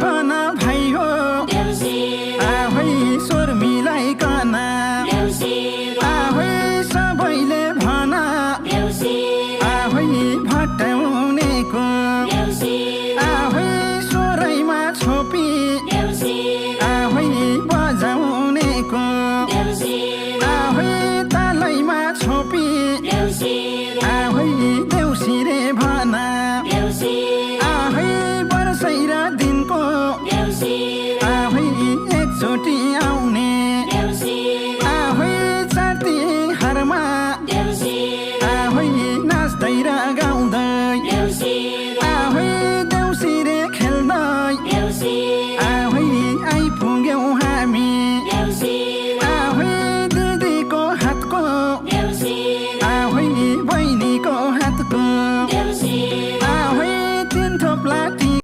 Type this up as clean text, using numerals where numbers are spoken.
भन भाइ हो आहै स्वर मिलाइकन आहै सबैले भन आहै भट्याउनेको आहै स्वरैमा छोपी आहै बजाउनेको आहै तालैमा छोपी आहै देउसिरे भन आहै वर्षै र दिनको आहै एकचोटि आउने आहै चाँती हारमा आहै नाच्दै र गाउँदै आहै देउसिरे खेल्दै